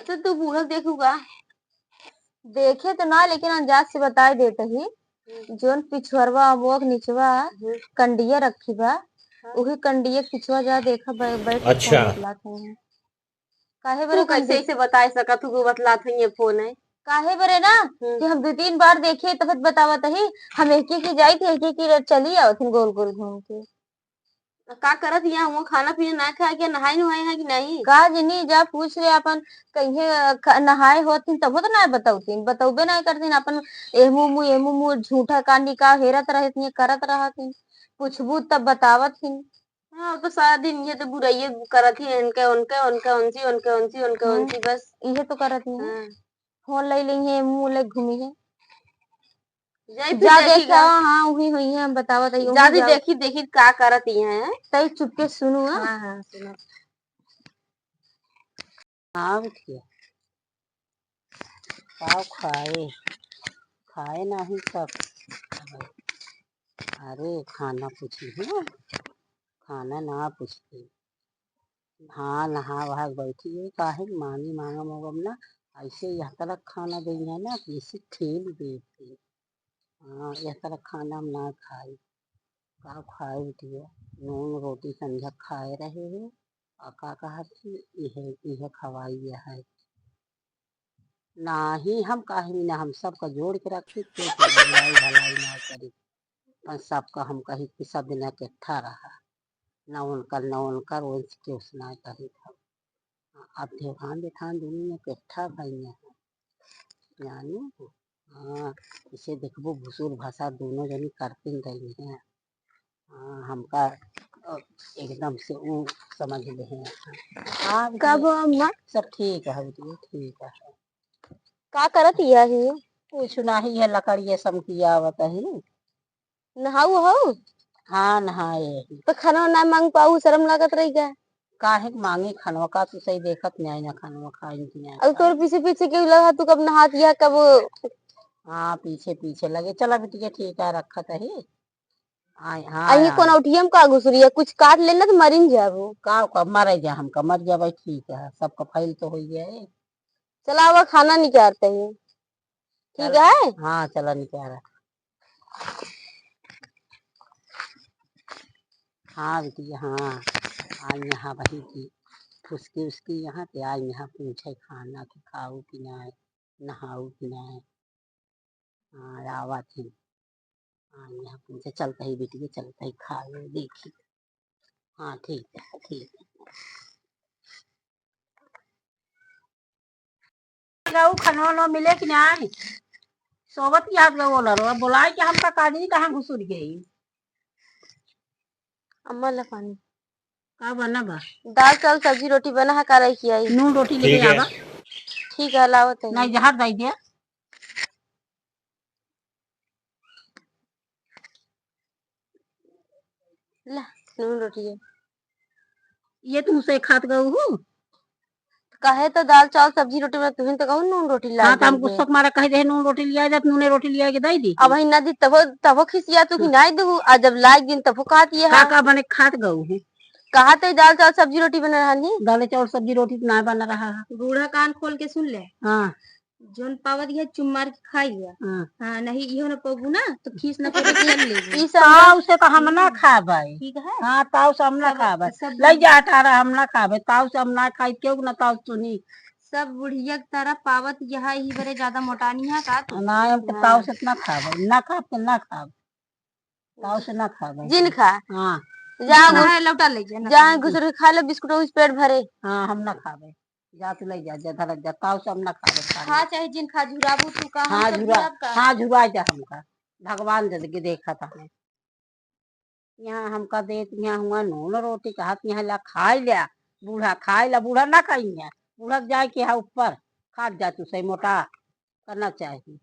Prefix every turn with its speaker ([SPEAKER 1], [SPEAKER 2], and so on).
[SPEAKER 1] तो तू बूढ़ा देखूगा। देखे तो ना लेकिन अंदाज से बताई देते ही जोन पिछुआरवा अबोक निचवा कंडिया रखी बा उही कंडिया के पिछुआ जा देखा बैठ के
[SPEAKER 2] अच्छा।
[SPEAKER 1] फोन बतलात हई। काहे तू बरे
[SPEAKER 3] कैसे ऐसे बता सकत तू बतलात हई ये फोन है
[SPEAKER 1] काहे बरे ना कि हम 2-3 बार देखे तो फिर बतावत ही हम एक ही की जाई थे एक ही की चली आवत गोल गोल घूम के।
[SPEAKER 3] का करत यहाँ वो खाना पीना ना खाए के नहाए नुहाए है कि नहीं
[SPEAKER 1] का जनी जा पूछ ले अपन कहीं नहाए होती तब तो ना बताउतीन बताउबे ना करतीन अपन एमू झूठा कांडी का हेरत रहती करत रहती पूछबू तब बतावत ही।
[SPEAKER 3] हाँ तो सारा दिन ये तो बुराइये करत ही इनके उनके उनके उनसी उनके उनसी उनके उनसी बस
[SPEAKER 1] इहे तो करत ही
[SPEAKER 3] हाँ।
[SPEAKER 1] फोन ले ली है मुंह ले घूमी है
[SPEAKER 3] जाई फिर
[SPEAKER 1] जा
[SPEAKER 3] देखिएगा
[SPEAKER 1] देखा हाँ वही हुई है बतावत है
[SPEAKER 3] ज्यादा देखी देखी का करत ही है
[SPEAKER 1] तई चुपके सुनू।
[SPEAKER 3] हाँ हाँ सुनो हाँ बिटिया पाव खाए खाए नहीं सब अरे खाना पूछी है खाना ना पूछती हाँ नहा वहा बैठी है काहे मांगी मांगा मोगम ना ऐसे यह तरह खाना देंगे ना तो इसे ठेल देती हाँ यह तरह खाना हम ना खाए का खाए बिटिया नून रोटी संझा खाए रहे हैं और का कहा थी यह खवाई है नाही हम काहे ना हम सबका जोड़ के रखी थे तो बुराई भलाई ना करी पर सबका हम कही कि सब दिन इकट्ठा रहा न उनकर वंश के उसना कही था अब देवान जेठान दोनों इकट्ठा भाई है यानी हाँ इसे देखबो भूसुर भाषा दोनों जनी करती रही हैं हाँ हमका एकदम से वो समझ ले हैं हाँ
[SPEAKER 1] कब अम्मा
[SPEAKER 3] सब ठीक है बिटिया ठीक है
[SPEAKER 1] का करत ही
[SPEAKER 3] कुछ नहीं है लकड़ी सब किया आवत है
[SPEAKER 1] नहाऊ हो
[SPEAKER 3] हाँ नहाए
[SPEAKER 1] तो खाना ना मांग पाऊ शर्म लागत रही क्या
[SPEAKER 3] काहे मांगे खानवा का तू सही देखत नहीं ना खानवा खाई नहीं
[SPEAKER 1] अब तोर पीछे पीछे क्यों लगा तू कब नहा दिया कब
[SPEAKER 3] हाँ पीछे पीछे लगे चला बिटिया ठीक है रखत है हाँ
[SPEAKER 1] अही कोन उठियम का घुसरिया कुछ काट लेना तो मरिन जाबो
[SPEAKER 3] का मर जा हमका मर जाबे ठीक है सबका फैल तो हो गया है
[SPEAKER 1] चला हुआ खाना निकालते हैं ठीक है
[SPEAKER 3] हाँ चला निकाल हाँ बिटिया हाँ आज यहाँ वही की फुसकी उसकी यहाँ पे आज यहाँ पूछे खाना कि खाऊ कि ना नहाऊ कि ना हाँ आवा थी हाँ यहाँ पूछे चलता ही बिटिया चलता ही खा लो देखी हाँ ठीक है ठीक है खनवा मिले कि नहीं सोबत याद गो बोलाए कि हमका काजी कहाँ घुसुर गई
[SPEAKER 1] अम्मा ला पानी
[SPEAKER 3] का बना बा
[SPEAKER 1] दाल चावल सब्जी रोटी बना है का रही आई
[SPEAKER 3] नून रोटी लेके आवा
[SPEAKER 1] ठीक है लावत है
[SPEAKER 3] नहीं जहर दई दिया
[SPEAKER 1] ला नून रोटी है
[SPEAKER 3] ये तुमसे खात गऊ हूँ
[SPEAKER 1] कहे तो दाल चावल सब्जी रोटी में तुम तो कहूँ नून रोटी ला
[SPEAKER 3] हाँ तो हम गुस्सा मारा कह दे नून रोटी लिया जात नूने रोटी लिया के दई दी
[SPEAKER 1] अब ही ना दी तबो खिसिया तू कि नहीं दू आज जब लाइक दिन तबो खाती है
[SPEAKER 3] का बने खात गऊ हूँ
[SPEAKER 1] कहा तो दाल चावल सब्जी रोटी बना रहा
[SPEAKER 3] दाल चावल सब्जी रोटी तो ना बना रहा है
[SPEAKER 1] बूढ़ा कान खोल के सुन ले
[SPEAKER 3] हाँ
[SPEAKER 1] जोन पावत है चुम्मार के खाई लिया हाँ नहीं इहो ना पबू ना तो खीस ना पड़े तेल ले
[SPEAKER 3] ताऊ से तो हम ना खाबे
[SPEAKER 1] ठीक है
[SPEAKER 3] हाँ ताऊ से हम ना खाबे ले जा अठारह हम ना खाबे ताऊ से हम ना खाई क्यों ना ताऊ सुनी
[SPEAKER 1] सब बुढ़िया की तरह पावत यह ही बड़े ज्यादा मोटानी है का तू
[SPEAKER 3] ना हम तो ताऊ से ना खाबे ना खाब तो ना खाब ताऊ से ना खाबे
[SPEAKER 1] जिन खा
[SPEAKER 3] हाँ
[SPEAKER 1] जहाँ लौटा ले जहाँ घुसर खा लो बिस्कुट उस पेट भरे
[SPEAKER 3] हाँ हम ना खाबे जा तू ले जा जधर जा ताऊ से हम ना खाबे
[SPEAKER 1] खा चाहे जिन खा झुराबू तू का
[SPEAKER 3] हाँ झुरा हाँ झुरा जा हमका भगवान जदगी देखा था यहाँ हमका देत यहाँ हुआ नून रोटी का हाथ यहाँ ला खाई लिया बूढ़ा खाई ला बूढ़ा ना खाई बूढ़ा जाए के यहाँ ऊपर खाट जा तू सही मोटा करना चाहिए